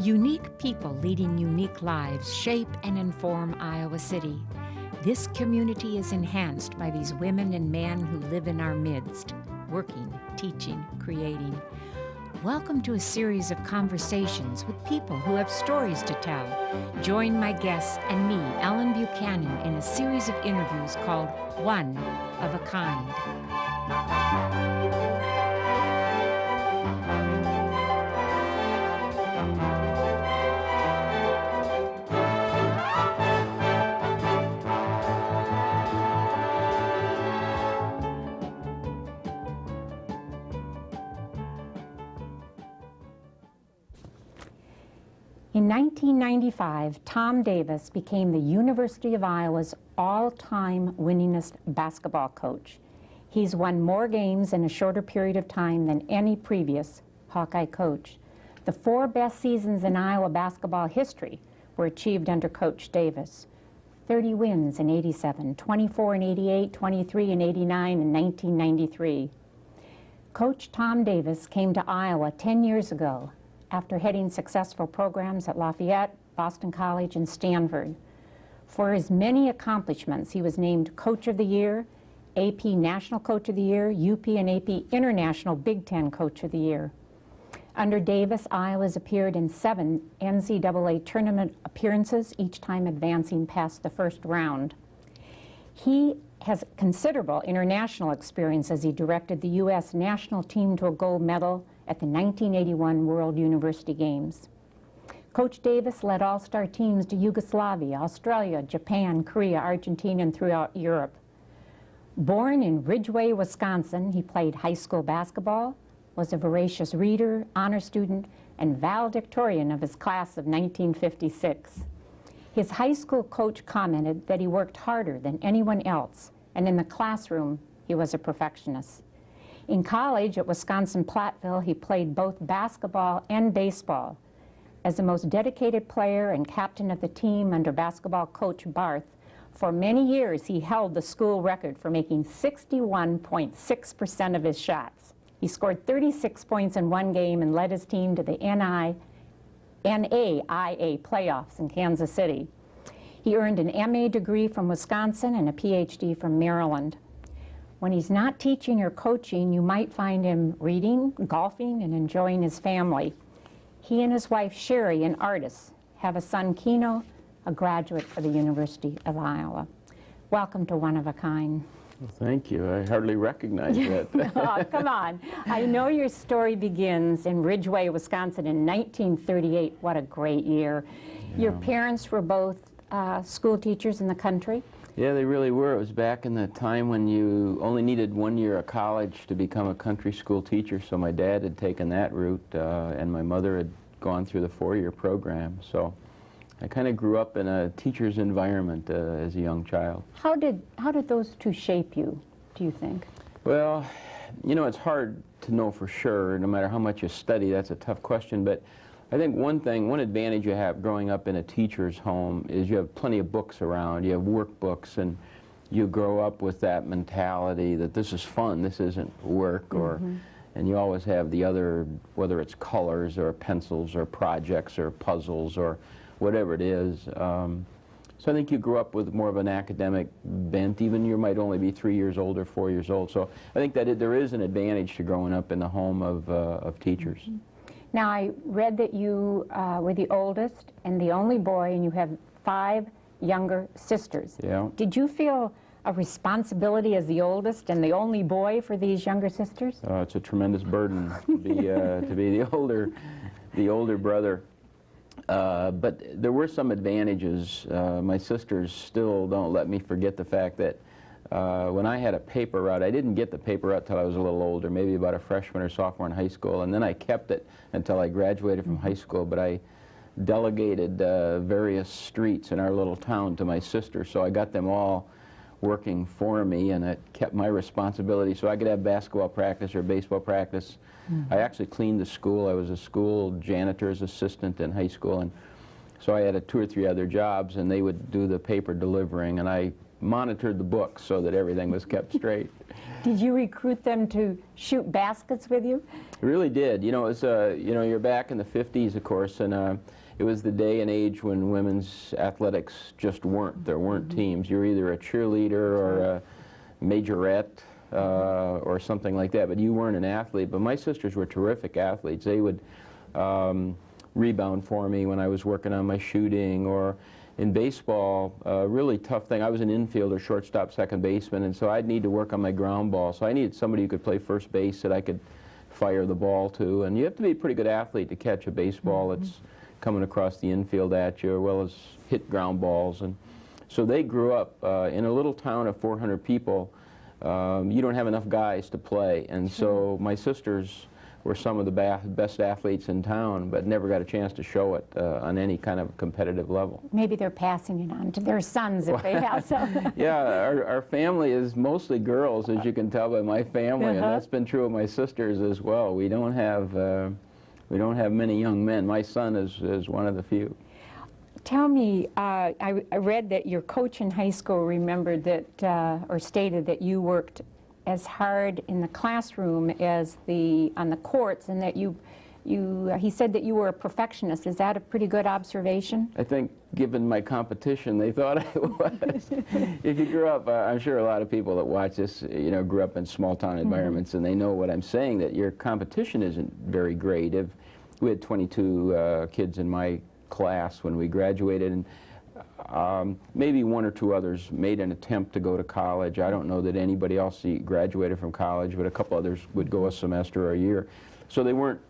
Unique people leading unique lives shape and inform Iowa City. This community is enhanced by these women and men who live in our midst, working, teaching, creating. Welcome to a series of conversations with people who have stories to tell. Join my guests and me, Ellen Buchanan, in a series of interviews called One of a Kind. In 1995, Tom Davis became the University of Iowa's all-time winningest basketball coach. He's won more games in a shorter period of time than any previous Hawkeye coach. The 4 best seasons in Iowa basketball history were achieved under Coach Davis. 30 wins in '87, 24 in '88, 23 in '89, and 1993. Coach Tom Davis came to Iowa 10 years ago after heading successful programs at Lafayette, Boston College, and Stanford. For his many accomplishments, he was named Coach of the Year, AP National Coach of the Year, UP and AP International Big Ten Coach of the Year. Under Davis, Iowa's appeared in 7 NCAA tournament appearances, each time advancing past the first round. He has considerable international experience as he directed the U.S. national team to a gold medal at the 1981 World University Games. Coach Davis led all-star teams to Yugoslavia, Australia, Japan, Korea, Argentina, and throughout Europe. Born in Ridgway, Wisconsin, he played high school basketball, was a voracious reader, honor student, and valedictorian of his class of 1956. His high school coach commented that he worked harder than anyone else, and in the classroom, he was a perfectionist. In college at Wisconsin-Platteville, he played both basketball and baseball. As the most dedicated player and captain of the team under basketball coach Barth, for many years he held the school record for making 61.6% of his shots. He scored 36 points in one game and led his team to the NAIA playoffs in Kansas City. He earned an MA degree from Wisconsin and a PhD from Maryland. When he's not teaching or coaching, you might find him reading, golfing, and enjoying his family. He and his wife, Sherry, an artist, have a son, Keno, a graduate of the University of Iowa. Welcome to One of a Kind. Well, thank you. I hardly recognize that. Oh, come on. I know your story begins in Ridgway, Wisconsin in 1938. What a great year. Yeah. Your parents were both school teachers in the country? Yeah, they really were. It was back in the time when you only needed 1 year of college to become a country school teacher, so my dad had taken that route, and my mother had gone through the 4-year program. So I kind of grew up in a teacher's environment as a young child. How did those two shape you, do you think? Well, you know, it's hard to know for sure. No matter how much you study, that's a tough question. But I think one advantage you have growing up in a teacher's home is you have plenty of books around, you have workbooks, and you grow up with that mentality that this is fun, this isn't work, and you always have the other, whether it's colors or pencils or projects or puzzles or whatever it is. So I think you grew up with more of an academic bent, even you might only be 3 years old or 4 years old. So I think that there is an advantage to growing up in the home of teachers. Now, I read that you were the oldest and the only boy, and you have 5 younger sisters. Yeah. Did you feel a responsibility as the oldest and the only boy for these younger sisters? It's a tremendous burden to be the older brother. But there were some advantages. My sisters still don't let me forget the fact that when I had a paper route, I didn't get the paper route till I was a little older, maybe about a freshman or sophomore in high school, and then I kept it until I graduated from high school, but I delegated various streets in our little town to my sisters, so I got them all working for me, and it kept my responsibility so I could have basketball practice or baseball practice. I actually cleaned the school. I was a school janitor's assistant in high school, and so I had 2 or 3 other jobs, and they would do the paper delivering, and I monitored the books so that everything was kept straight. Did you recruit them to shoot baskets with you? It really did. You know, it's you know, you're back in the 50s, of course, and it was the day and age when women's athletics just weren't. There weren't teams. You were either a cheerleader or a majorette or something like that, but you weren't an athlete. But my sisters were terrific athletes. They would rebound for me when I was working on my shooting, or in baseball, a really tough thing. I was an infielder, shortstop, second baseman, and so I'd need to work on my ground ball. So I needed somebody who could play first base that I could fire the ball to. And you have to be a pretty good athlete to catch a baseball that's coming across the infield at you, as well as hit ground balls. And so they grew up in a little town of 400 people. You don't have enough guys to play, and so my sisters were some of the best athletes in town, but never got a chance to show it on any kind of competitive level. Maybe they're passing it on to their sons if they have some. Yeah, our family is mostly girls, as you can tell by my family, and that's been true of my sisters as well. We don't have many young men. My son is one of the few. Tell me, I read that your coach in high school remembered that, or stated that you worked as hard in the classroom as on the courts, and that he said that you were a perfectionist. Is that a pretty good observation? I think, given my competition, they thought I was. If you grew up, I'm sure a lot of people that watch this, you know, grew up in small-town environments, and they know what I'm saying, that your competition isn't very great. We had 22 kids in my class when we graduated, and maybe one or two others made an attempt to go to college. I don't know that anybody else graduated from college, but a couple others would go a semester or a year. So they weren't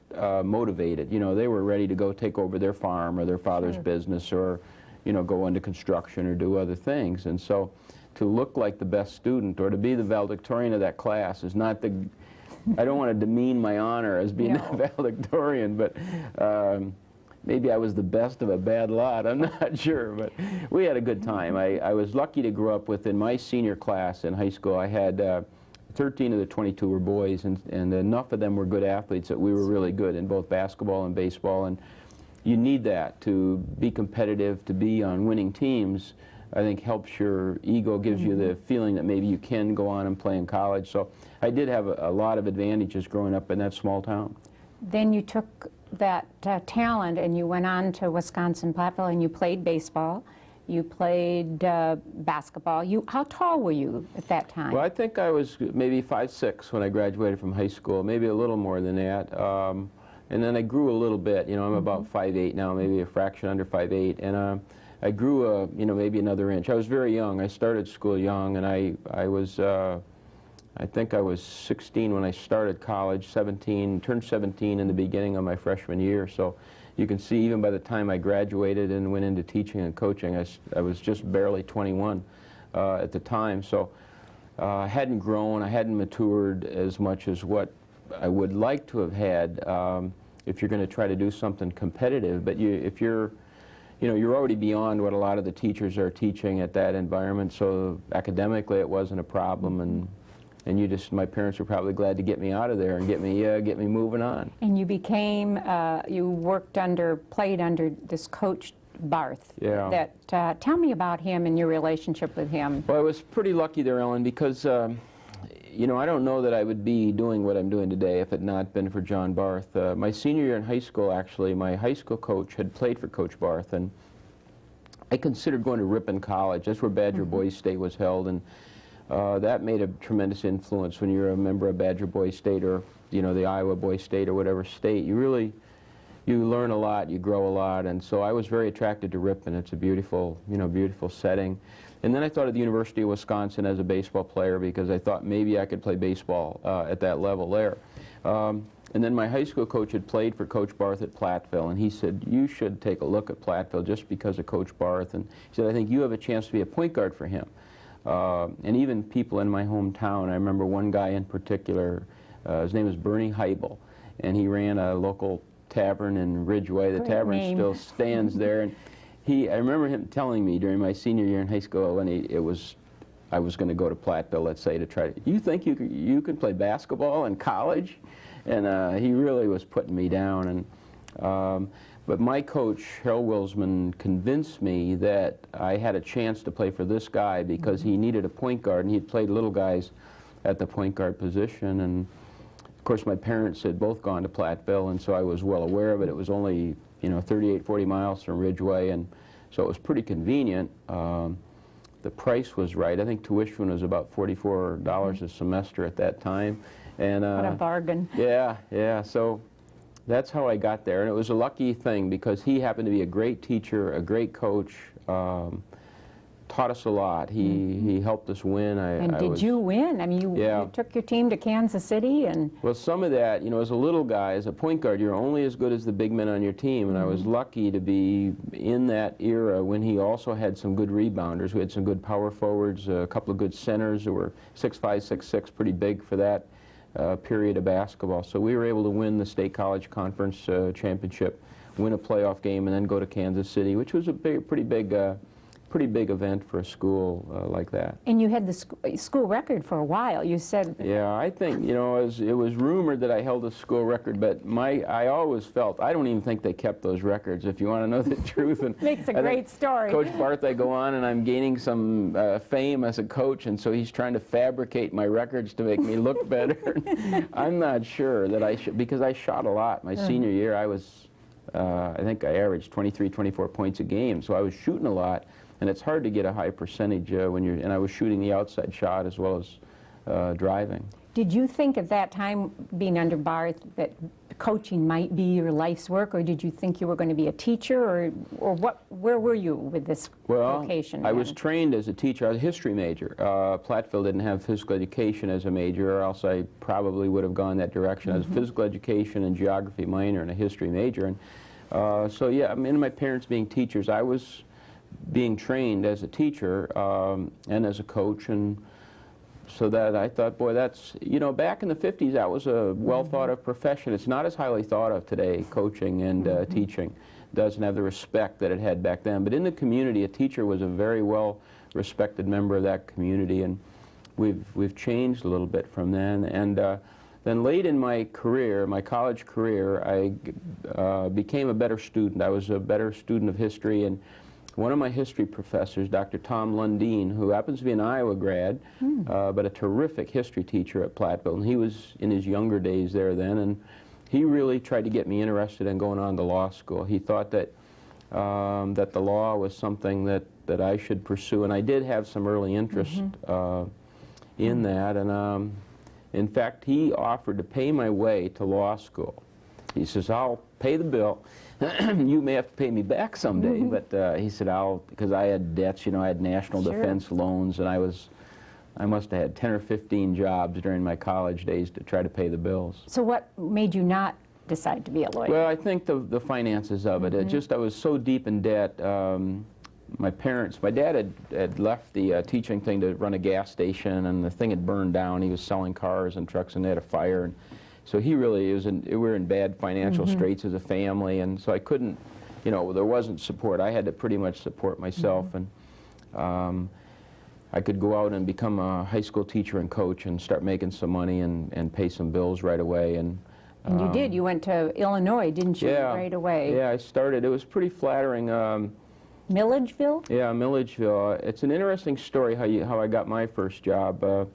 motivated. You know, they were ready to go take over their farm or their father's business, or, you know, go into construction or do other things. And so to look like the best student or to be the valedictorian of that class is not the... I don't want to demean my honor as being the valedictorian, but maybe I was the best of a bad lot. I'm not sure, but we had a good time. I was lucky to grow up with, in my senior class in high school, I had 13 of the 22 were boys, and enough of them were good athletes that we were really good in both basketball and baseball. And you need that to be competitive, to be on winning teams. I think helps your ego, gives you the feeling that maybe you can go on and play in college. So I did have a lot of advantages growing up in that small town. Then you took that talent and you went on to Wisconsin-Platteville, and you played baseball, you played basketball. How tall were you at that time? Well, I think I was maybe 5'6" when I graduated from high school, maybe a little more than that. And then I grew a little bit. You know, I'm about 5'8" now, maybe a fraction under 5'8", and I grew you know, maybe another inch. I was very young. I started school young, and I was I think I was 16 when I started college, 17, turned 17 in the beginning of my freshman year. So you can see, even by the time I graduated and went into teaching and coaching, I was just barely 21 at the time. So I hadn't grown, I hadn't matured as much as what I would like to have had if you're going to try to do something competitive. But if you're, you know, you're already beyond what a lot of the teachers are teaching at that environment. So academically, it wasn't a problem, and you just, my parents were probably glad to get me out of there and get me moving on. And you became, you played under this coach, Barth. Yeah. Tell me about him and your relationship with him. Well, I was pretty lucky there, Ellen, because, you know, I don't know that I would be doing what I'm doing today if it had not been for John Barth. My senior year in high school, actually, my high school coach had played for Coach Barth, and I considered going to Ripon College. That's where Badger Boys State was held, and that made a tremendous influence when you're a member of Badger Boys State, or, you know, the Iowa Boys State or whatever state. You learn a lot, you grow a lot, and so I was very attracted to Ripon. It's a beautiful, you know, beautiful setting. And then I thought of the University of Wisconsin as a baseball player, because I thought maybe I could play baseball at that level there. And then my high school coach had played for Coach Barth at Platteville, and he said, you should take a look at Platteville just because of Coach Barth. And he said, I think you have a chance to be a point guard for him. And even people in my hometown, I remember one guy in particular, his name was Bernie Heibel, and he ran a local tavern in Ridgeway. The tavern still stands there, and I remember him telling me during my senior year in high school, when I was going to go to Platteville, let's say, to try to, you think you can play basketball in college? And he really was putting me down. And But my coach, Harold Wilsman, convinced me that I had a chance to play for this guy because he needed a point guard, and he'd played little guys at the point guard position. And of course, my parents had both gone to Platteville, and so I was well aware of it. It was only, 38, 40 miles from Ridgeway, and so it was pretty convenient. The price was right. I think tuition was about $44 a semester at that time. And What a bargain. yeah. So that's how I got there, and it was a lucky thing because he happened to be a great teacher, a great coach, taught us a lot. He helped us win. And did you win? I mean, you took your team to Kansas City, and well, some of that, as a little guy, as a point guard, you're only as good as the big men on your team, and I was lucky to be in that era when he also had some good rebounders. We had some good power forwards, a couple of good centers who were 6'5", 6'6", pretty big for that period of basketball. So we were able to win the State College Conference championship, win a playoff game, and then go to Kansas City, which was a pretty big event for a school like that. And you had the school record for a while. You said. Yeah, I think, it was rumored that I held a school record, but I always felt, I don't even think they kept those records, if you want to know the truth. And makes a great story. Coach Barth, I go on and I'm gaining some fame as a coach, and so he's trying to fabricate my records to make me look better. I'm not sure that I should, because I shot a lot. My senior year, I think I averaged 23, 24 points a game, so I was shooting a lot. And it's hard to get a high percentage and I was shooting the outside shot as well as driving. Did you think at that time, being under Barth, that coaching might be your life's work, or did you think you were going to be a teacher, or what? Where were you with this vocation? I was trained as a teacher. I was a history major. Platteville didn't have physical education as a major, or else I probably would have gone that direction. I was a physical education and geography minor and a history major. And so yeah, I mean, my parents being teachers, I was being trained as a teacher and as a coach, and so that I thought, boy, that's, back in the 50s, that was a well thought of profession. It's not as highly thought of today, coaching and teaching. Doesn't have the respect that it had back then. But in the community, a teacher was a very well respected member of that community, and we've changed a little bit from then. And then late in my career, my college career, I became a better student. I was a better student of history, and one of my history professors, Dr. Tom Lundeen, who happens to be an Iowa grad, but a terrific history teacher at Platteville, and he was in his younger days there then, and he really tried to get me interested in going on to law school. He thought that that the law was something that I should pursue, and I did have some early interest in that, and in fact, he offered to pay my way to law school. He says, I'll pay the bill. You may have to pay me back someday, but he said, because I had debts, I had national defense loans, and I must have had 10 or 15 jobs during my college days to try to pay the bills. So what made you not decide to be a lawyer? Well, I think the finances of it. I was so deep in debt. My dad had left the teaching thing to run a gas station, and the thing had burned down. He was selling cars and trucks, and they had a fire. And so we were in bad financial straits as a family, and so I couldn't, there wasn't support. I had to pretty much support myself, and I could go out and become a high school teacher and coach and start making some money and pay some bills right away. And you did. You went to Illinois, didn't you, right away? Yeah, I started. It was pretty flattering. Milledgeville? Yeah, Milledgeville. It's an interesting story how I got my first job.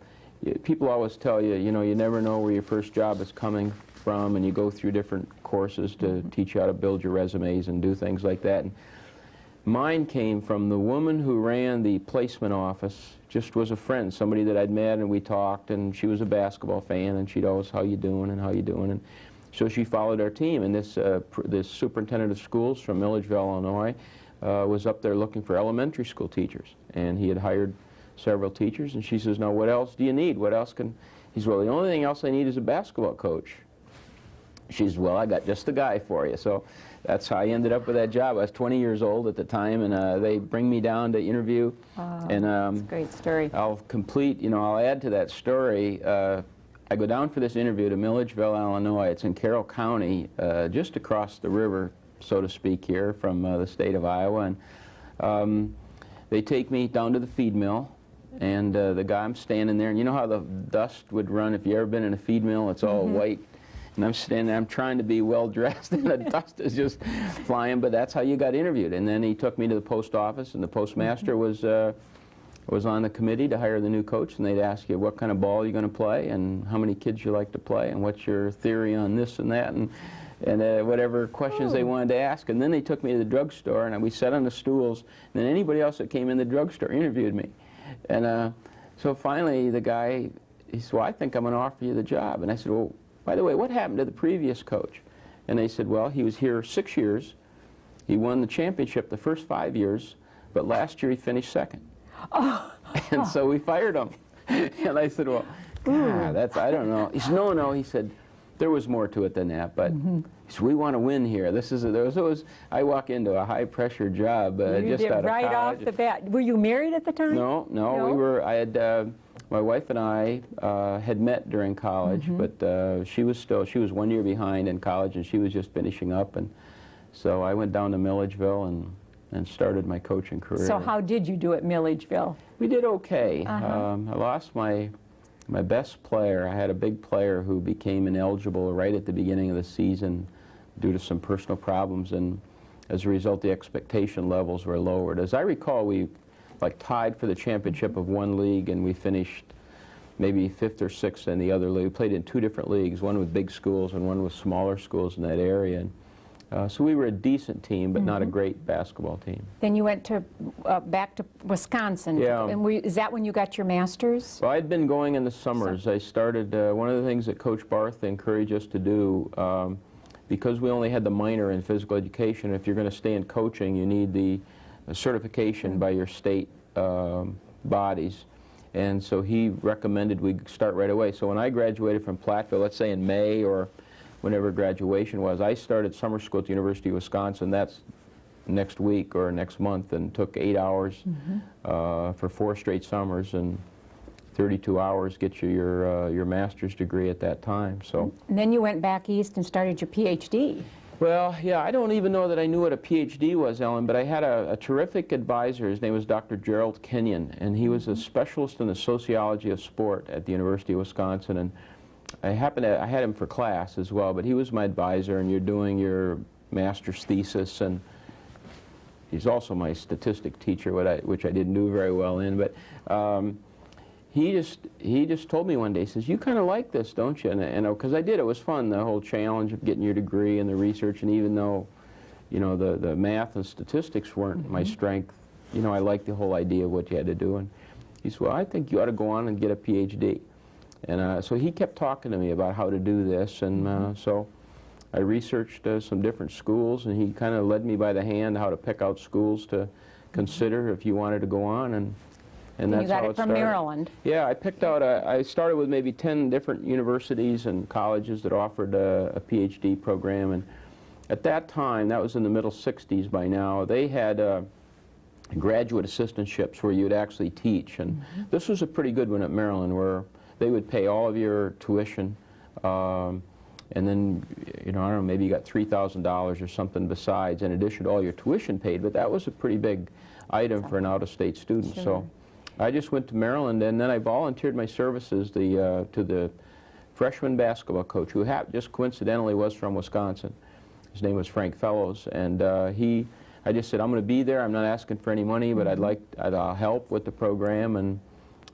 People always tell you, you never know where your first job is coming from, and you go through different courses to teach you how to build your resumes and do things like that. And mine came from the woman who ran the placement office, just was a friend, somebody that I'd met, and we talked, and she was a basketball fan, and she'd always, how you doing, and how you doing, and so she followed our team, and this superintendent of schools from Milledgeville, Illinois, was up there looking for elementary school teachers, and he had hired several teachers, and she says, now what else do you need? What else can, he says, well, the only thing else I need is a basketball coach. She says, well, I got just the guy for you. So that's how I ended up with that job. I was 20 years old at the time, and they bring me down to interview. And that's a great story. I'll add to that story. I go down for this interview to Milledgeville, Illinois. It's in Carroll County, just across the river, so to speak, here from the state of Iowa. And they take me down to the feed mill. And the guy, I'm standing there, and you know how the dust would run if you ever been in a feed mill? It's all white. And I'm standing there, I'm trying to be well dressed, and the dust is just flying, but that's how you got interviewed. And then he took me to the post office, and the postmaster was on the committee to hire the new coach, and they'd ask you what kind of ball you're going to play, and how many kids you like to play, and what's your theory on this and that, and whatever questions they wanted to ask. And then they took me to the drugstore, and we sat on the stools, and then anybody else that came in the drugstore interviewed me. And so finally the guy, he said, well, I think I'm going to offer you the job. And I said, well, by the way, what happened to the previous coach? And they said, well, he was here 6 years. He won the championship the first 5 years, but last year he finished second. Oh. And so we fired him. And I said, well, God, I don't know. He said, no, he said, there was more to it than that, but he said, we want to win here. I walk into a high-pressure job just out of right college. off the bat. Were you married at the time? No, my wife and I had met during college, but she was 1 year behind in college, and she was just finishing up, and so I went down to Milledgeville and started my coaching career. So how did you do at Milledgeville? We did okay. I lost my best player. I had a big player who became ineligible right at the beginning of the season due to some personal problems, and as a result the expectation levels were lowered. As I recall, we tied for the championship of one league, and we finished maybe 5th or 6th in the other league. We played in 2 different leagues, one with big schools and one with smaller schools in that area. And so we were a decent team, but not a great basketball team. Then you went to back to Wisconsin. Yeah. And is that when you got your master's? Well, I'd been going in the summers. I started, one of the things that Coach Barth encouraged us to do, because we only had the minor in physical education, if you're going to stay in coaching, you need the certification by your state bodies. And so he recommended we start right away. So when I graduated from Platteville, let's say in May or whenever graduation was, I started summer school at the University of Wisconsin. That's next week or next month, and took 8 hours for 4 straight summers, and 32 hours get you your master's degree at that time. So. And then you went back east and started your PhD. Well, yeah, I don't even know that I knew what a PhD was, Ellen, but I had a terrific advisor. His name was Dr. Gerald Kenyon, and he was a specialist in the sociology of sport at the University of Wisconsin. And I had him for class as well, but he was my advisor, and you're doing your master's thesis, and he's also my statistic teacher, which I didn't do very well in. But he just told me one day, he says, you kind of like this, don't you? And because I did, it was fun, the whole challenge of getting your degree and the research, and even though, you know, the math and statistics weren't my strength, you know, I liked the whole idea of what you had to do. And he said, well, I think you ought to go on and get a PhD. And so he kept talking to me about how to do this, and so I researched some different schools, and he kind of led me by the hand how to pick out schools to consider if you wanted to go on, and that's you got how it from started. Maryland. Yeah, I picked out, I started with maybe 10 different universities and colleges that offered a PhD program, and at that time, that was in the middle 60s by now, they had graduate assistantships where you would actually teach, and this was a pretty good one at Maryland, where they would pay all of your tuition, and then, you know, I don't know, maybe you got $3,000 or something besides, in addition to all your tuition paid, but that was a pretty big item for an out-of-state student. Sure. So I just went to Maryland, and then I volunteered my services to the freshman basketball coach, who just coincidentally was from Wisconsin. His name was Frank Fellows, and I just said, I'm going to be there, I'm not asking for any money, but I'll help with the program, and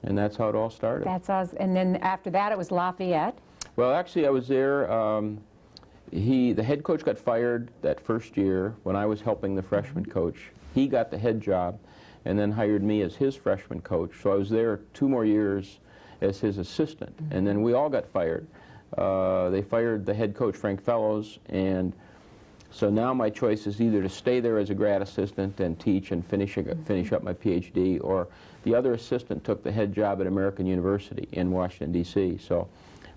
that's how it all started. That's us. And then after that, it was Lafayette. Well, actually, I was there. The head coach got fired that first year when I was helping the freshman coach. He got the head job and then hired me as his freshman coach. So I was there 2 more years as his assistant. And then we all got fired. They fired the head coach, Frank Fellows, and so now my choice is either to stay there as a grad assistant and teach and finish up my PhD, or the other assistant took the head job at American University in Washington, D.C. So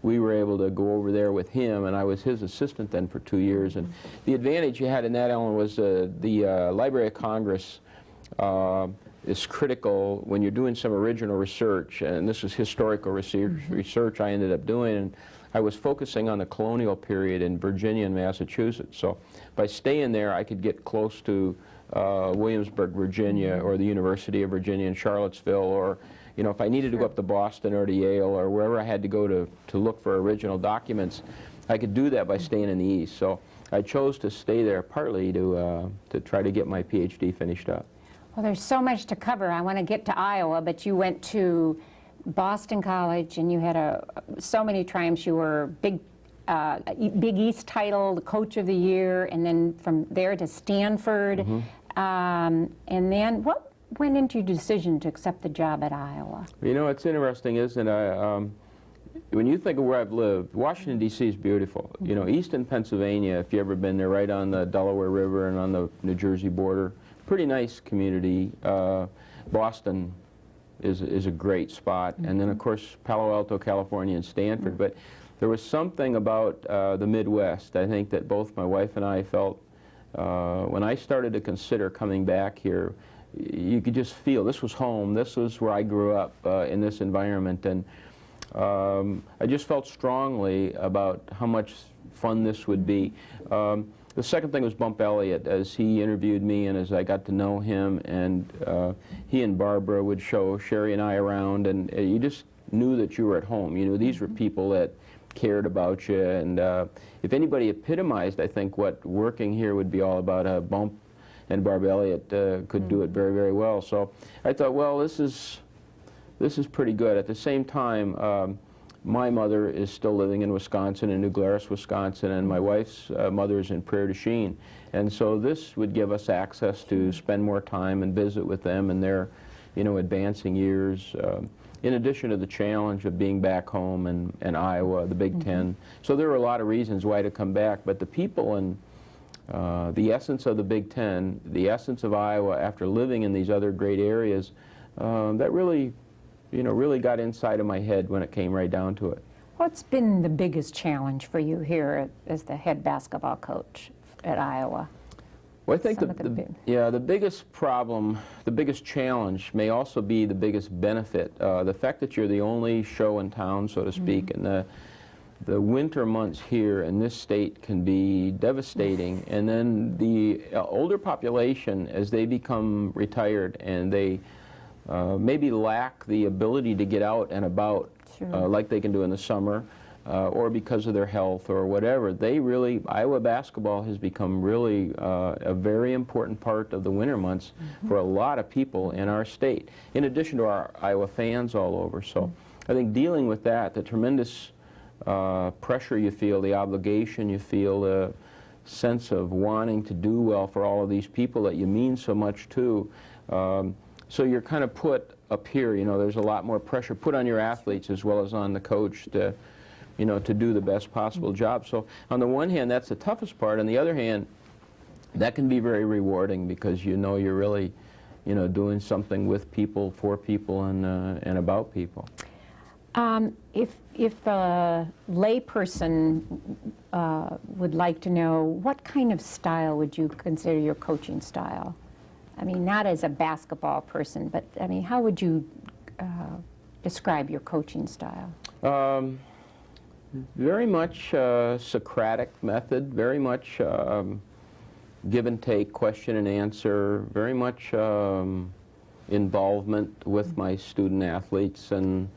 we were able to go over there with him, and I was his assistant then for 2 years. And the advantage you had in that, Ellen, was the Library of Congress is critical when you're doing some original research, and this is historical research I ended up doing. And I was focusing on the colonial period in Virginia and Massachusetts. So by staying there, I could get close to Williamsburg, Virginia, or the University of Virginia in Charlottesville, or, you know, if I needed to go up to Boston or to Yale or wherever I had to go to look for original documents, I could do that by staying in the East. So I chose to stay there partly to try to get my PhD finished up. Well, there's so much to cover. I want to get to Iowa, but you went to Boston College, and you had so many triumphs. You were Big East title, the Coach of the Year, and then from there to Stanford. And then what went into your decision to accept the job at Iowa? You know, it's interesting, isn't it? When you think of where I've lived, Washington, D.C. is beautiful. You know, Easton, Pennsylvania, if you've ever been there, right on the Delaware River and on the New Jersey border, pretty nice community. Boston is a great spot. And then, of course, Palo Alto, California, and Stanford. But there was something about the Midwest, I think, that both my wife and I felt when I started to consider coming back here. You could just feel this was home. This was where I grew up in this environment. And I just felt strongly about how much fun this would be. The second thing was Bump Elliott, as he interviewed me and as I got to know him, and he and Barbara would show Sherry and I around, and you just knew that you were at home. You knew these were people that cared about you, and if anybody epitomized, I think, what working here would be all about, Bump and Barb Elliott could do it very, very well. So I thought, well, this is pretty good. At the same time, my mother is still living in Wisconsin, in New Glarus, Wisconsin, and my wife's mother is in Prairie du Chien. And so this would give us access to spend more time and visit with them in their, you know, advancing years, in addition to the challenge of being back home in Iowa, the Big Ten. So there were a lot of reasons why to come back, but the people and the essence of the Big Ten, the essence of Iowa after living in these other great areas, that really, you know, really got inside of my head when it came right down to it. What's been the biggest challenge for you here as the head basketball coach at Iowa? Well, I think the biggest problem, the biggest challenge may also be the biggest benefit. The fact that you're the only show in town, so to speak, and the winter months here in this state can be devastating. And then the older population, as they become retired and they maybe lack the ability to get out and about like they can do in the summer, or because of their health or whatever, Iowa basketball has become really a very important part of the winter months for a lot of people in our state, in addition to our Iowa fans all over. So I think dealing with that, the tremendous pressure you feel, the obligation you feel, the sense of wanting to do well for all of these people that you mean so much to, so you're kind of put up here, you know, there's a lot more pressure put on your athletes as well as on the coach to, you know, to do the best possible job. So on the one hand, that's the toughest part. On the other hand, that can be very rewarding because you know you're really, you know, doing something with people, for people, and about people. If a layperson would like to know, what kind of style would you consider your coaching style? I mean, not as a basketball person, but I mean, how would you describe your coaching style? Very much Socratic method, very much give and take, question and answer, very much involvement with my student athletes, and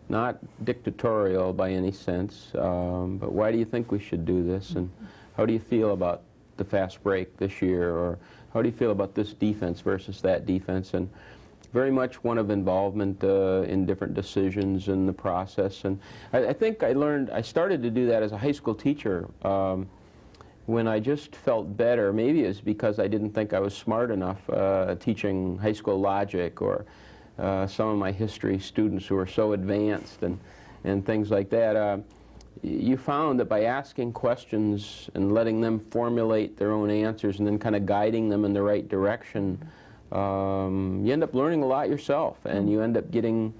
not dictatorial by any sense, but why do you think we should do this, and how do you feel about the fast break this year, or how do you feel about this defense versus that defense? And very much one of involvement in different decisions in the process. And I think I started to do that as a high school teacher when I just felt better. Maybe it's because I didn't think I was smart enough teaching high school logic, or some of my history students who are so advanced and things like that. You found that by asking questions and letting them formulate their own answers and then kind of guiding them in the right direction, you end up learning a lot yourself, and you end up getting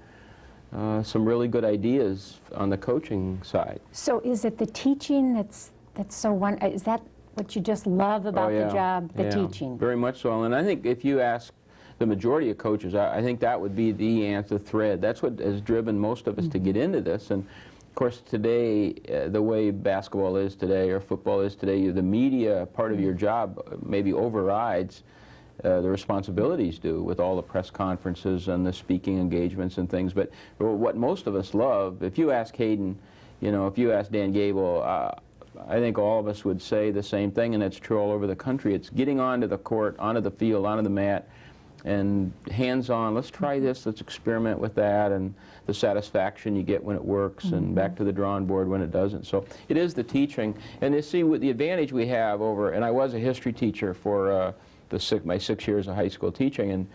some really good ideas on the coaching side. So is it the teaching that's so is that what you just love about the job, the teaching? Very much so. And I think if you ask the majority of coaches, I think that would be the answer thread. That's what has driven most of us to get into this. And of course, today, the way basketball is today, or football is today, the media part of your job maybe overrides the responsibilities do, with all the press conferences and the speaking engagements and things. But what most of us love, if you ask Hayden, you know, if you ask Dan Gable, I think all of us would say the same thing, and that's true all over the country. It's getting onto the court, onto the field, onto the mat, and hands-on. Let's try this, let's experiment with that, and the satisfaction you get when it works, and back to the drawing board when it doesn't. So it is the teaching. And you see, with the advantage we have over, and I was a history teacher for my 6 years of high school teaching, and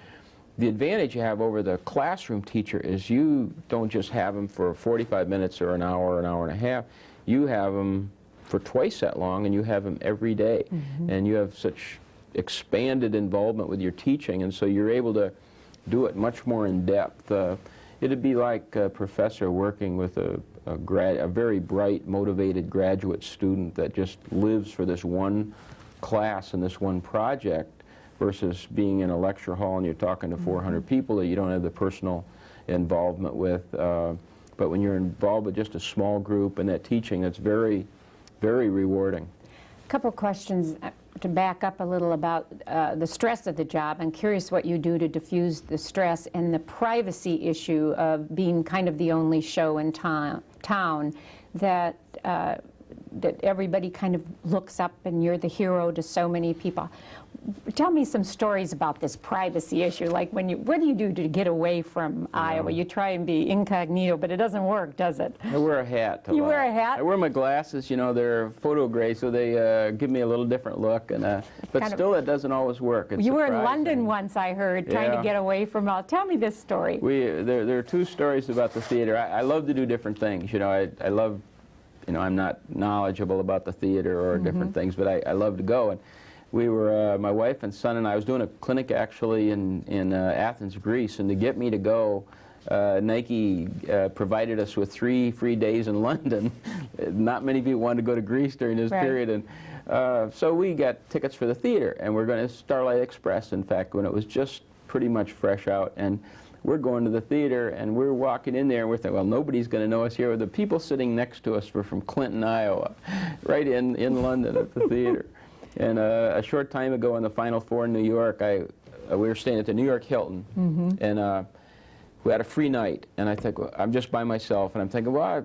the advantage you have over the classroom teacher is you don't just have them for 45 minutes or an hour and a half. You have them for twice that long, and you have them every day. And you have such expanded involvement with your teaching, and so you're able to do it much more in depth. It'd be like a professor working with a very bright, motivated graduate student that just lives for this one class and this one project, versus being in a lecture hall and you're talking to 400 people that you don't have the personal involvement with. But when you're involved with just a small group and that teaching, it's very, very rewarding. A couple questions to back up a little about the stress of the job. I'm curious what you do to diffuse the stress and the privacy issue of being kind of the only show in town that everybody kind of looks up and you're the hero to so many people. Tell me some stories about this privacy issue. Like what do you do to get away from Iowa? You try and be incognito, but it doesn't work, does it? I wear a hat. You wear a hat? I wear my glasses, you know, they're photo gray, so they give me a little different look, and but still it doesn't always work. It's you were in surprising. London once, I heard, trying to get away from all. Tell me this story. There are two stories about the theater. I love to do different things, you know. I love, you know, I'm not knowledgeable about the theater or different things, but I love to go. And we were, my wife and son and I was doing a clinic actually in Athens, Greece, and to get me to go, Nike provided us with 3 free days in London. Not many people wanted to go to Greece during this period, and so we got tickets for the theater, and we're going to Starlight Express, in fact, when it was just pretty much fresh out. And we're going to the theater, and we're walking in there, and we're thinking, well, nobody's going to know us here. The people sitting next to us were from Clinton, Iowa, right in London at the theater. And a short time ago in the Final Four in New York, we were staying at the New York Hilton, and we had a free night. And I think, well, I'm just by myself, and I'm thinking, well,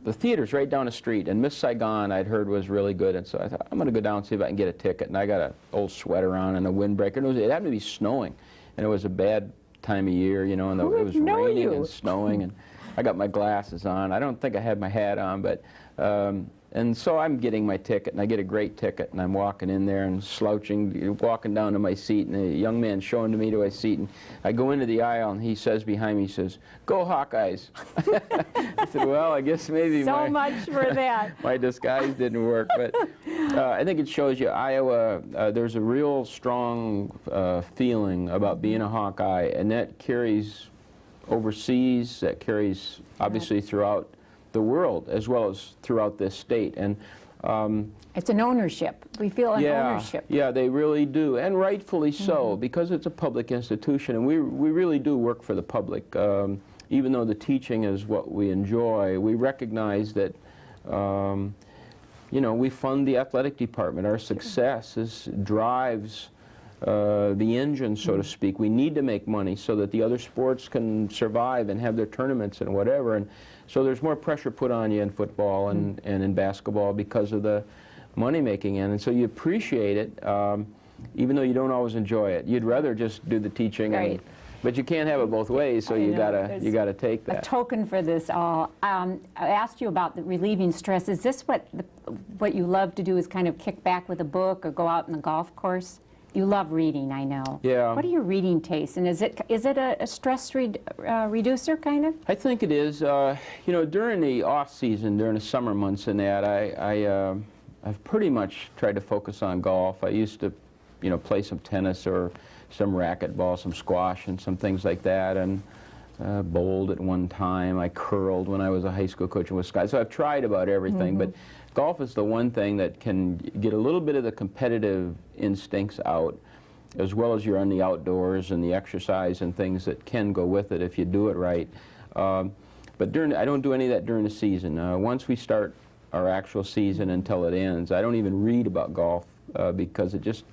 the theater's right down the street, and Miss Saigon I'd heard was really good, and so I thought, I'm going to go down and see if I can get a ticket. And I got an old sweater on and a windbreaker, and it happened to be snowing, and it was a bad time of year, you know, and it was raining and snowing, and I got my glasses on. I don't think I had my hat on, but and so I'm getting my ticket, and I get a great ticket, and I'm walking in there and slouching, walking down to my seat, and a young man showing to me to my seat, and I go into the aisle, and he says behind me, he says, "Go Hawkeyes." I said, well, I guess maybe so much for that. my disguise didn't work, but I think it shows you Iowa, there's a real strong feeling about being a Hawkeye, and that carries overseas, that carries obviously throughout the world as well as throughout this state. And it's an ownership. We feel an ownership. Yeah, they really do, and rightfully so, because it's a public institution, and we really do work for the public. Even though the teaching is what we enjoy, we recognize that you know, we fund the athletic department. Our success drives the engine, so to speak. We need to make money so that the other sports can survive and have their tournaments and whatever. And so there's more pressure put on you in football and in basketball because of the money-making end. And so you appreciate it, even though you don't always enjoy it. You'd rather just do the teaching, but you can't have it both ways, so you gotta take that. A token for this all. I asked you about the relieving stress. Is this what you love to do, is kind of kick back with a book or go out in the golf course? You love reading, I know. Yeah. What are your reading tastes, and is it a stress reducer, kind of? I think it is. You know, during the off season, during the summer months and that, I've pretty much tried to focus on golf. I used to, you know, play some tennis or some racquetball, some squash, and some things like that, and bowled at one time. I curled when I was a high school coach in Wisconsin. So I've tried about everything, but golf is the one thing that can get a little bit of the competitive instincts out, as well as you're on the outdoors and the exercise and things that can go with it if you do it right. But I don't do any of that during the season. Once we start our actual season until it ends, I don't even read about golf because it's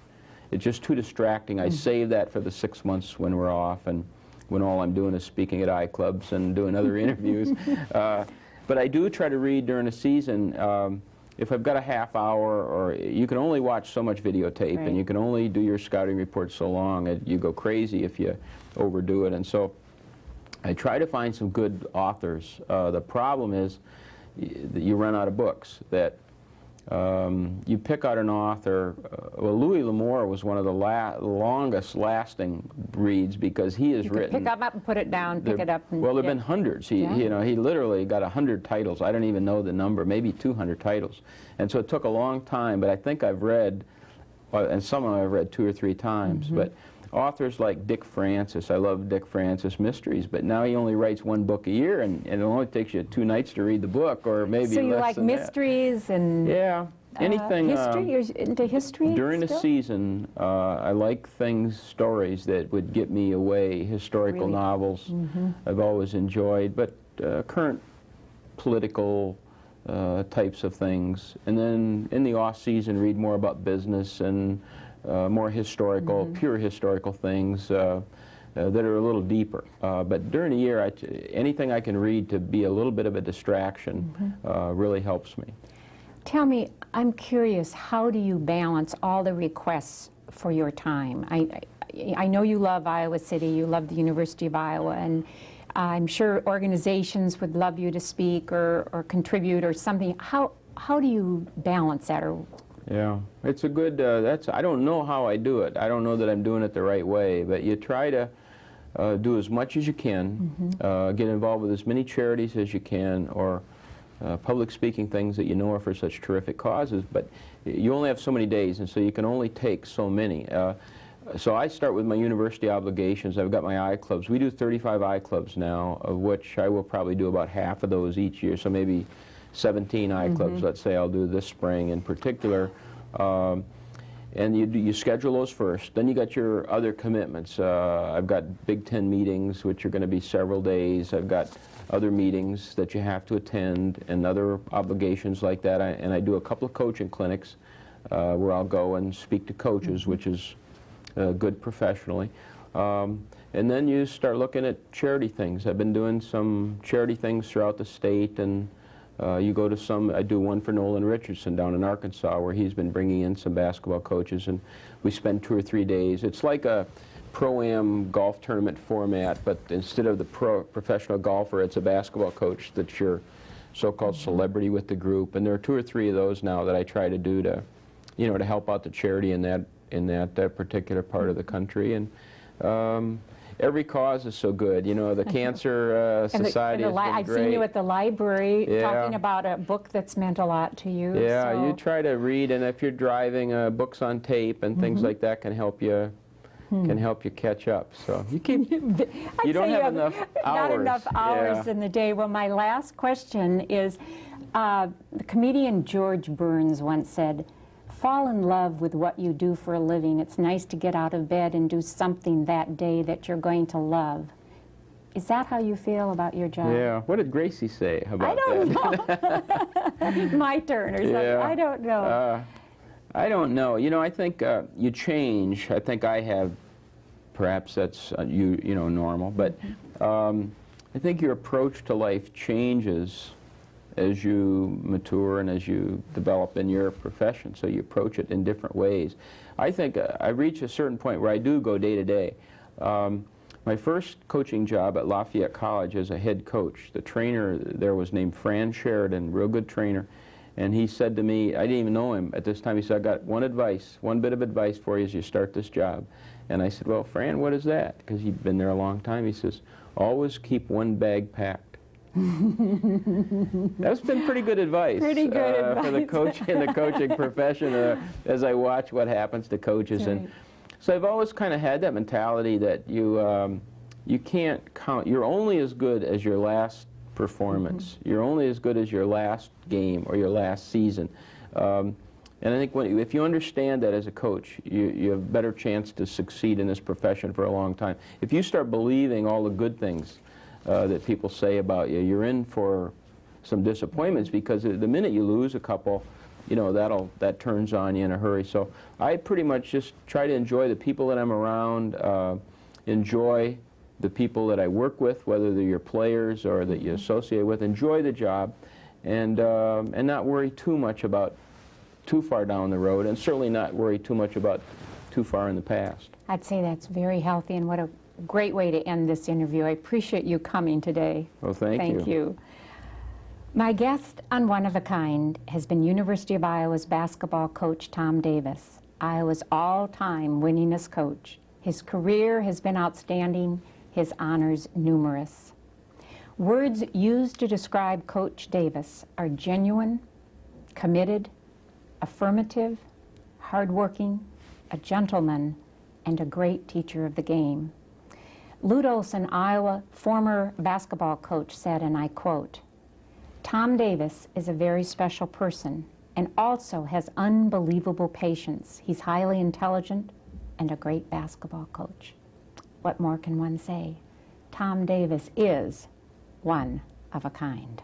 just too distracting. I save that for the 6 months when we're off and when all I'm doing is speaking at iClubs and doing other interviews. But I do try to read during the season. if I've got a half hour, or you can only watch so much videotape, Right. and you can only do your scouting report so long, and you go crazy if you overdo it. And so I try to find some good authors. The problem is that you run out of books. That you pick out an author. Well, Louis L'Amour was one of the longest lasting reads, because he has You could written. pick them up and put it down, pick it up. And, Well, there have yeah. been hundreds. He, Yeah. you know, he literally got 100 titles. I don't even know the number, maybe 200 titles. And so it took a long time, but I think I've read, and some of them I've read 2 or 3 times. Mm-hmm. But authors like Dick Francis, I love Dick Francis mysteries, but now he only writes 1 book a year, and it only takes you 2 nights to read the book, or maybe So you less like than that. mysteries and Yeah, anything. history? You're into history During the still? season, I like stories that would get me away, historical Really? novels I've always enjoyed, but current political types of things. And then in the off season, read more about business and more historical, pure historical things that are a little deeper. But during the year, anything I can read to be a little bit of a distraction really helps me. Tell me, I'm curious, how do you balance all the requests for your time? I know you love Iowa City, you love the University of Iowa, and I'm sure organizations would love you to speak or contribute or something. How do you balance that? Or Yeah, it's a good, I don't know how I do it. I don't know that I'm doing it the right way, but you try to do as much as you can, get involved with as many charities as you can, or public speaking things that you know are for such terrific causes, but you only have so many days, and so you can only take so many. So I start with my university obligations. I've got my I-clubs. We do 35 I-clubs now, of which I will probably do about half of those each year, so maybe 17 I-clubs, let's say I'll do this spring in particular. And you schedule those first. Then you got your other commitments. I've got Big Ten meetings, which are going to be several days. I've got other meetings that you have to attend and other obligations like that. And I do a couple of coaching clinics where I'll go and speak to coaches, which is good professionally. And then you start looking at charity things. I've been doing some charity things throughout the state, and you go to some. I do one for Nolan Richardson down in Arkansas, where he's been bringing in some basketball coaches, and we spend 2 or 3 days. It's like a pro-am golf tournament format, but instead of the professional golfer, it's a basketball coach that's your so-called celebrity with the group. And there are 2 or 3 of those now that I try to do to, to help out the charity in that particular part of the country. And every cause is so good. The Cancer Society has been I've great. seen you at the library Yeah. talking about a book that's meant a lot to you. Yeah, so. you try to read, and if you're driving, books on tape and things like that can help you catch up. So you keep you don't have enough hours. Not enough hours in the day. Well, my last question is, the comedian George Burns once said, "Fall in love with what you do for a living. It's nice to get out of bed and do something that day that you're going to love." Is that how you feel about your job? Yeah. What did Gracie say about I don't that? know. My turn or something. Yeah. I don't know. I don't know. I think you change. I think I have, perhaps that's normal, but I think your approach to life changes as you mature and as you develop in your profession, so you approach it in different ways. I think I reach a certain point where I do go day to day. My first coaching job at Lafayette College as a head coach, the trainer there was named Fran Sheridan, real good trainer, and he said to me, I didn't even know him at this time, he said, "I got one bit of advice for you as you start this job." And I said, "Well, Fran, what is that?" Because he'd been there a long time. He says, "Always keep one bag packed." That's been pretty good advice. Pretty good advice. For the coach in the coaching profession, as I watch what happens to coaches. That's right. And so I've always kind of had that mentality that you can't count. You're only as good as your last performance. You're only as good as your last game or your last season. And I think if you understand that as a coach, you have a better chance to succeed in this profession for a long time. If you start believing all the good things that people say about you, you're in for some disappointments, because the minute you lose a couple, that turns on you in a hurry. So I pretty much just try to enjoy the people that I'm around, enjoy the people that I work with, whether they're your players or that you associate with, enjoy the job, and not worry too much about too far down the road, and certainly not worry too much about too far in the past. I'd say that's very healthy, and what a great way to end this interview. I appreciate you coming today. Well, thank you. Thank you. My guest on One of a Kind has been University of Iowa's basketball coach Tom Davis, Iowa's all-time winningest coach. His career has been outstanding, his honors numerous. Words used to describe Coach Davis are genuine, committed, affirmative, hardworking, a gentleman, and a great teacher of the game. Lute Olson, Iowa former basketball coach, said, and I quote, "Tom Davis is a very special person and also has unbelievable patience. He's highly intelligent and a great basketball coach." What more can one say? Tom Davis is one of a kind.